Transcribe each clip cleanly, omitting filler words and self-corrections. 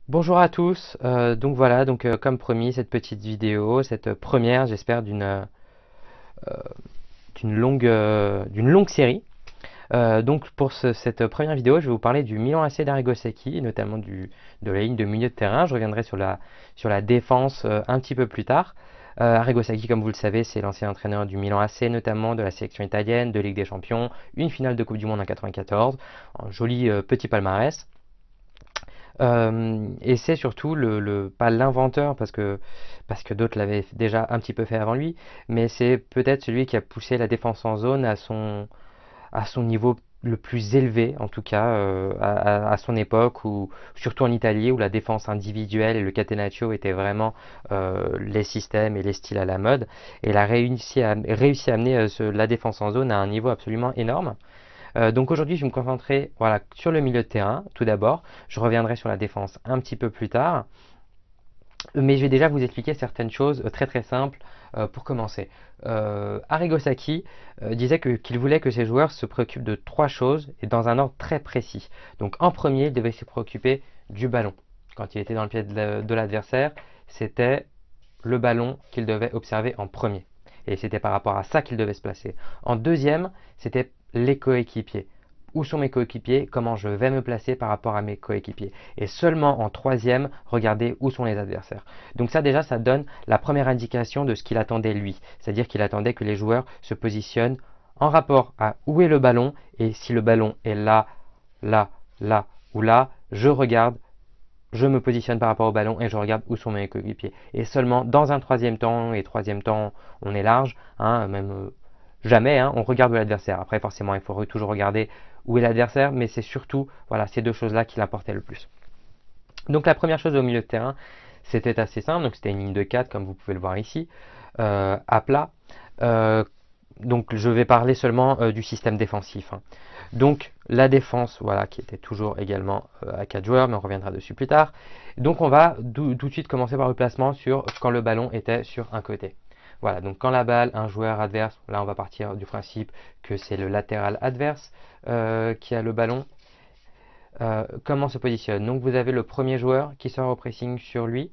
Bonjour à tous, donc voilà, comme promis, cette petite vidéo, cette première, j'espère, d'une longue série. Donc pour cette première vidéo, je vais vous parler du Milan AC d'Arrigo Sacchi, et notamment de la ligne de milieu de terrain. Je reviendrai sur la défense un petit peu plus tard. Arrigo Sacchi, comme vous le savez, c'est l'ancien entraîneur du Milan AC, notamment de la sélection italienne, de Ligue des Champions, une finale de Coupe du Monde en 94, un joli petit palmarès. Et c'est surtout pas l'inventeur, parce que d'autres l'avaient déjà un petit peu fait avant lui, mais c'est peut-être celui qui a poussé la défense en zone à son niveau le plus élevé, en tout cas à son époque, surtout en Italie, où la défense individuelle et le catenaccio étaient vraiment les systèmes et les styles à la mode. Et il a réussi à amener la défense en zone à un niveau absolument énorme. Donc aujourd'hui, je vais me concentrer voilà, sur le milieu de terrain, tout d'abord. Je reviendrai sur la défense un petit peu plus tard. Mais je vais déjà vous expliquer certaines choses très très simples pour commencer. Arrigo Sacchi disait qu'il voulait que ses joueurs se préoccupent de trois choses et dans un ordre très précis. Donc en premier, il devait se préoccuper du ballon. Quand il était dans le pied de l'adversaire, c'était le ballon qu'il devait observer en premier. Et c'était par rapport à ça qu'il devait se placer. En deuxième, c'était les coéquipiers. Où sont mes coéquipiers? Comment je vais me placer par rapport à mes coéquipiers? Et seulement en troisième, regardez où sont les adversaires. Donc ça déjà, ça donne la première indication de ce qu'il attendait lui. C'est-à-dire qu'il attendait que les joueurs se positionnent en rapport à où est le ballon, et si le ballon est là, là, là ou là, je regarde, je me positionne par rapport au ballon et je regarde où sont mes coéquipiers. Et seulement dans un troisième temps, et troisième temps, on est large, hein, même jamais, hein, on regarde l'adversaire. Après, forcément, il faut toujours regarder où est l'adversaire, mais c'est surtout voilà, ces deux choses-là qui l'importaient le plus. Donc la première chose au milieu de terrain, c'était assez simple, donc c'était une ligne de 4 comme vous pouvez le voir ici, à plat. Euh, donc je vais parler seulement du système défensif, hein. Donc la défense, voilà, qui était toujours également à 4 joueurs, mais on reviendra dessus plus tard. Donc on va tout de suite commencer par le placement sur quand le ballon était sur un côté. Voilà, donc quand la balle, un joueur adverse, là on va partir du principe que c'est le latéral adverse qui a le ballon. Comment se positionne? Donc vous avez le premier joueur qui sort au pressing sur lui,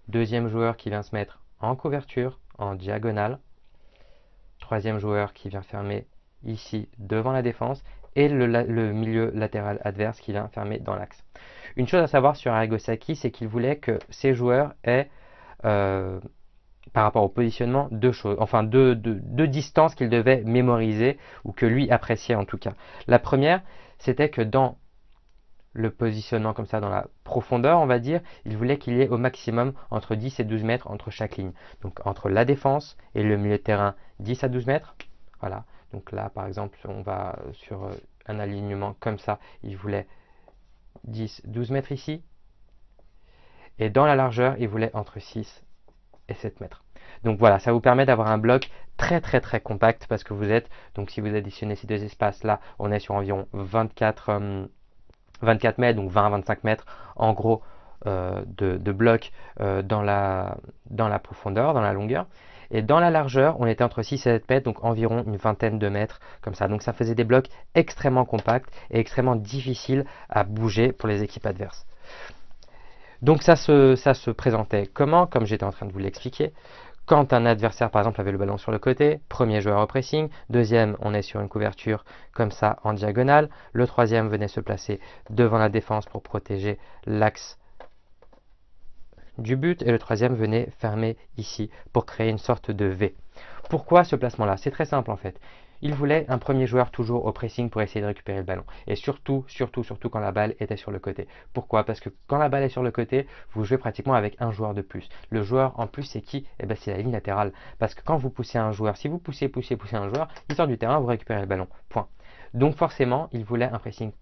deuxième joueur qui vient se mettre en couverture, en diagonale, troisième joueur qui vient fermer ici devant la défense, et le milieu latéral adverse qui vient fermer dans l'axe. Une chose à savoir sur Arrigo Sacchi, c'est qu'il voulait que ses joueurs aient, euh, par rapport au positionnement, deux choses, enfin deux distances qu'il devait mémoriser, ou que lui appréciait en tout cas. La première, c'était que dans le positionnement comme ça dans la profondeur, on va dire, il voulait qu'il y ait au maximum entre 10 et 12 mètres entre chaque ligne. Donc entre la défense et le milieu de terrain, 10 à 12 mètres. Voilà. Donc là, par exemple, on va sur un alignement comme ça. Il voulait 10, 12 mètres ici. Et dans la largeur, il voulait entre 6 et 7 mètres. Donc voilà, ça vous permet d'avoir un bloc très très très compact parce que vous êtes, donc si vous additionnez ces deux espaces là, on est sur environ 24 mètres, donc 20-25 mètres en gros de blocs dans la profondeur, dans la longueur. Et dans la largeur, on était entre 6 et 7 mètres, donc environ une vingtaine de mètres, comme ça. Donc ça faisait des blocs extrêmement compacts et extrêmement difficiles à bouger pour les équipes adverses. Donc ça se présentait comment? Comme j'étais en train de vous l'expliquer. Quand un adversaire, par exemple, avait le ballon sur le côté, premier joueur au pressing, deuxième, on est sur une couverture comme ça en diagonale, le troisième venait se placer devant la défense pour protéger l'axe du but, et le troisième venait fermer ici pour créer une sorte de V. Pourquoi ce placement-là? C'est très simple en fait. Il voulait un premier joueur toujours au pressing pour essayer de récupérer le ballon. Et surtout, surtout, surtout quand la balle était sur le côté. Pourquoi? Parce que quand la balle est sur le côté, vous jouez pratiquement avec un joueur de plus. Le joueur en plus, c'est qui? Eh ben, c'est la ligne latérale. Parce que quand vous poussez un joueur, si vous poussez un joueur, il sort du terrain, vous récupérez le ballon. Point. Donc forcément, il voulait un pressing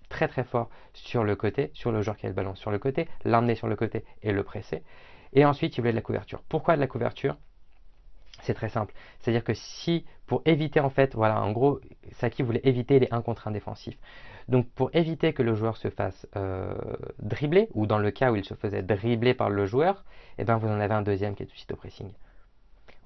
très très fort sur le côté, sur le joueur qui a le ballon sur le côté, l'emmener sur le côté et le presser. Et ensuite, il voulait de la couverture. Pourquoi de la couverture? C'est très simple. C'est-à-dire que si, pour éviter en fait, voilà, en gros, Saki voulait éviter les 1 contre 1 défensifs. Donc pour éviter que le joueur se fasse dribbler, ou dans le cas où il se faisait dribbler par le joueur, eh ben, vous en avez un deuxième qui est tout de suite au pressing.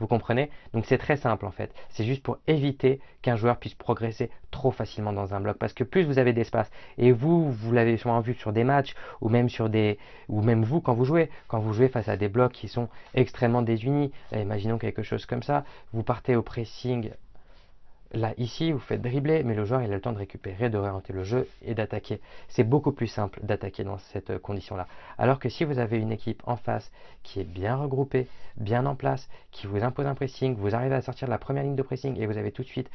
Vous comprenez? Donc c'est très simple en fait. C'est juste pour éviter qu'un joueur puisse progresser trop facilement dans un bloc. Parce que plus vous avez d'espace, et vous l'avez sûrement vu sur des matchs, ou même sur des. Ou même vous quand vous jouez face à des blocs qui sont extrêmement désunis. Là, imaginons quelque chose comme ça. Vous partez au pressing. Là, ici, vous faites dribbler, mais le joueur il a le temps de récupérer, de réorienter le jeu et d'attaquer. C'est beaucoup plus simple d'attaquer dans cette condition-là. Alors que si vous avez une équipe en face qui est bien regroupée, bien en place, qui vous impose un pressing, vous arrivez à sortir de la première ligne de pressing et vous avez tout de suite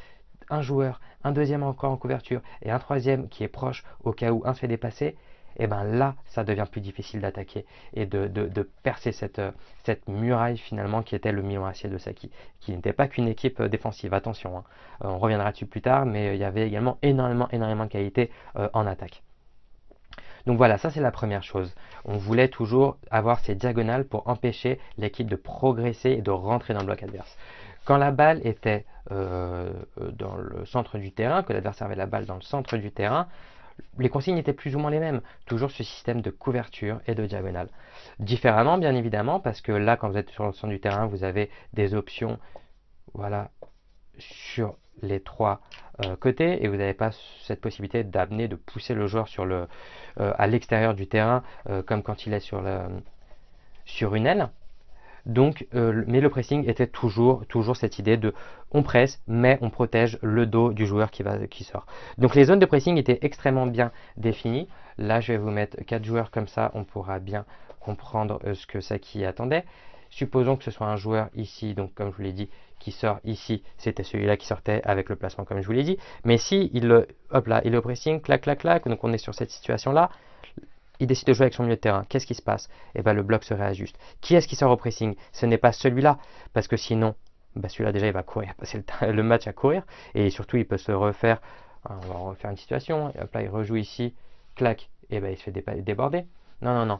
un joueur, un deuxième encore en couverture et un troisième qui est proche au cas où un se fait dépasser, et bien là, ça devient plus difficile d'attaquer et de percer cette muraille finalement qui était le Milan AC de Saki, qui n'était pas qu'une équipe défensive, attention, hein. On reviendra dessus plus tard, mais il y avait également énormément de qualité en attaque. Donc voilà, ça c'est la première chose. On voulait toujours avoir ces diagonales pour empêcher l'équipe de progresser et de rentrer dans le bloc adverse. Quand la balle était dans le centre du terrain, que l'adversaire avait la balle dans le centre du terrain, les consignes étaient plus ou moins les mêmes. Toujours ce système de couverture et de diagonale. Différemment, bien évidemment, parce que là, quand vous êtes sur le centre du terrain, vous avez des options, voilà, sur les trois côtés et vous n'avez pas cette possibilité d'amener, de pousser le joueur à l'extérieur du terrain comme quand il est sur une aile. Donc, mais le pressing était toujours cette idée de on presse, mais on protège le dos du joueur qui sort. Donc les zones de pressing étaient extrêmement bien définies. Là, je vais vous mettre 4 joueurs comme ça, on pourra bien comprendre ce que Saki attendait. Supposons que ce soit un joueur ici, donc comme je vous l'ai dit, qui sort ici, c'était celui-là qui sortait avec le placement comme je vous l'ai dit. Mais si hop là, il est au pressing, clac, clac, clac, donc on est sur cette situation-là, il décide de jouer avec son milieu de terrain. Qu'est-ce qui se passe? Eh bien, le bloc se réajuste. Qui est-ce qui sort au pressing? Ce n'est pas celui-là, parce que sinon, bah celui-là déjà, il va courir, passer le match à courir, et surtout, il peut se refaire. On va refaire une situation. Et hop là, il rejoue ici, clac, et ben il se fait déborder. Non, non, non.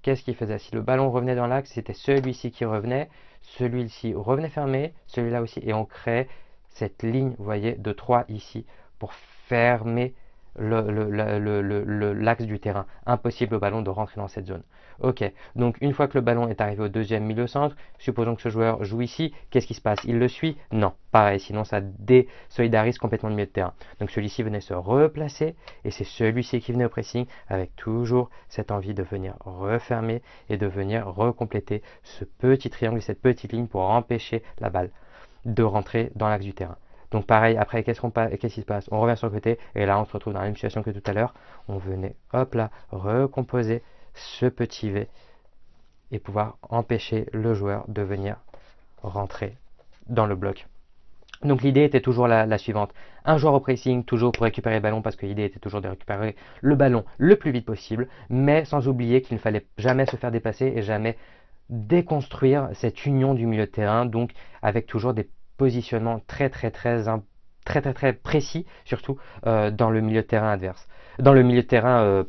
Qu'est-ce qu'il faisait? Si le ballon revenait dans l'axe, c'était celui-ci qui revenait, celui-ci revenait fermé, celui-là aussi, et on crée cette ligne, vous voyez, de 3 ici, pour fermer l'axe du terrain. Impossible au ballon de rentrer dans cette zone. Ok, donc une fois que le ballon est arrivé au deuxième milieu centre, supposons que ce joueur joue ici, qu'est-ce qui se passe? Il le suit? Non, pareil, sinon ça désolidarise complètement le milieu de terrain. Donc celui-ci venait se replacer et c'est celui-ci qui venait au pressing avec toujours cette envie de venir refermer et de venir recompléter ce petit triangle, cette petite ligne pour empêcher la balle de rentrer dans l'axe du terrain. Donc pareil, après, qu'est-ce qui se passe? On revient sur le côté, et là, on se retrouve dans la même situation que tout à l'heure. On venait, hop là, recomposer ce petit V et pouvoir empêcher le joueur de venir rentrer dans le bloc. Donc l'idée était toujours la suivante. Un joueur au pressing, toujours pour récupérer le ballon, parce que l'idée était toujours de récupérer le ballon le plus vite possible, mais sans oublier qu'il ne fallait jamais se faire dépasser et jamais déconstruire cette union du milieu de terrain, donc avec toujours des positionnements très précis, surtout dans le milieu de terrain adverse, dans le milieu de terrain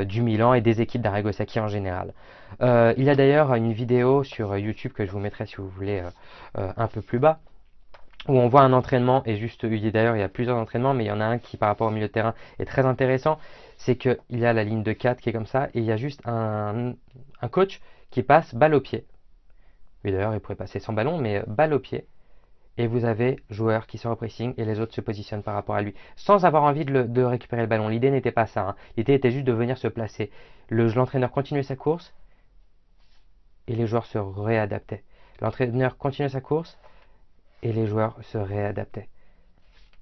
du Milan et des équipes d'Arrigo Sacchi en général. Il y a d'ailleurs une vidéo sur YouTube que je vous mettrai si vous voulez un peu plus bas, où on voit un entraînement, et juste, d'ailleurs il y a plusieurs entraînements, mais il y en a un qui par rapport au milieu de terrain est très intéressant, c'est qu'il y a la ligne de 4 qui est comme ça, et il y a juste un coach qui passe balle au pied. Oui, d'ailleurs il pourrait passer sans ballon, mais balle au pied, et vous avez joueur qui sort au pressing et les autres se positionnent par rapport à lui, sans avoir envie de récupérer le ballon. L'idée n'était pas ça, hein. L'idée était juste de venir se placer. L'entraîneur continuait sa course, et les joueurs se réadaptaient. L'entraîneur continuait sa course, et les joueurs se réadaptaient.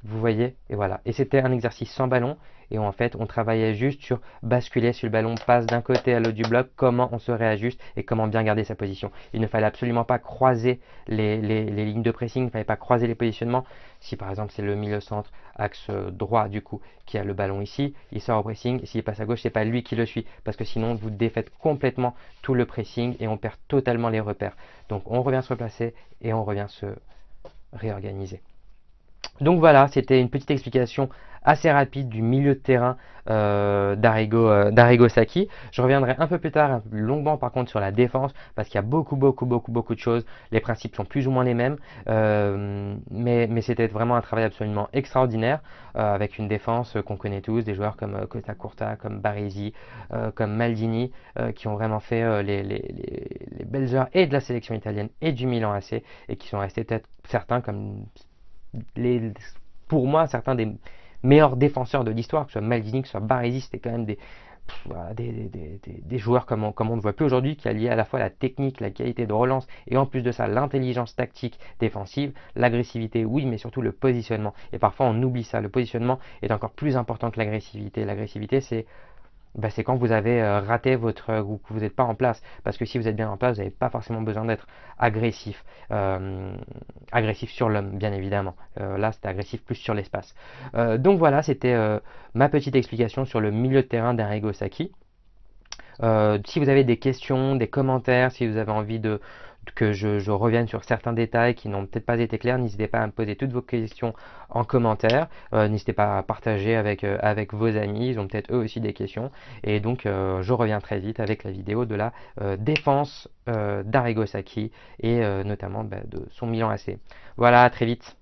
Vous voyez? Et voilà. Et c'était un exercice sans ballon. Et en fait, on travaillait juste sur basculer si le ballon passe d'un côté à l'autre du bloc, comment on se réajuste et comment bien garder sa position. Il ne fallait absolument pas croiser les lignes de pressing, il ne fallait pas croiser les positionnements. Si par exemple c'est le milieu centre, axe droit du coup, qui a le ballon ici, il sort au pressing, et s'il passe à gauche, c'est pas lui qui le suit, parce que sinon vous défaites complètement tout le pressing et on perd totalement les repères. Donc on revient se replacer et on revient se réorganiser. Donc voilà, c'était une petite explication assez rapide du milieu de terrain d'Arrigo Sacchi. Je reviendrai un peu plus tard, un peu plus longuement par contre sur la défense, parce qu'il y a beaucoup de choses. Les principes sont plus ou moins les mêmes, mais c'était vraiment un travail absolument extraordinaire, avec une défense qu'on connaît tous, des joueurs comme Costa Curta, comme Baresi, comme Maldini, qui ont vraiment fait les belles heures et de la sélection italienne et du Milan AC, et qui sont restés peut-être certains comme les, pour moi, certains des meilleurs défenseurs de l'histoire, que ce soit Maldini, que ce soit Baresi, c'était quand même voilà, des joueurs comme on ne voit plus aujourd'hui, qui alliaient à la fois la technique, la qualité de relance et en plus de ça l'intelligence tactique défensive, l'agressivité, oui, mais surtout le positionnement. Et parfois on oublie ça, le positionnement est encore plus important que l'agressivité. L'agressivité, c'est quand vous avez raté ou que vous n'êtes pas en place. Parce que si vous êtes bien en place, vous n'avez pas forcément besoin d'être agressif. Agressif sur l'homme, bien évidemment. Là, c'était agressif plus sur l'espace. Donc voilà, c'était ma petite explication sur le milieu de terrain d'Arrigo Sacchi. Si vous avez des questions, des commentaires, si vous avez envie que je revienne sur certains détails qui n'ont peut-être pas été clairs, n'hésitez pas à me poser toutes vos questions en commentaire. N'hésitez pas à partager avec vos amis, ils ont peut-être eux aussi des questions. Et donc, je reviens très vite avec la vidéo de la défense d'Arrigo Sacchi et notamment de son Milan AC. Voilà, à très vite.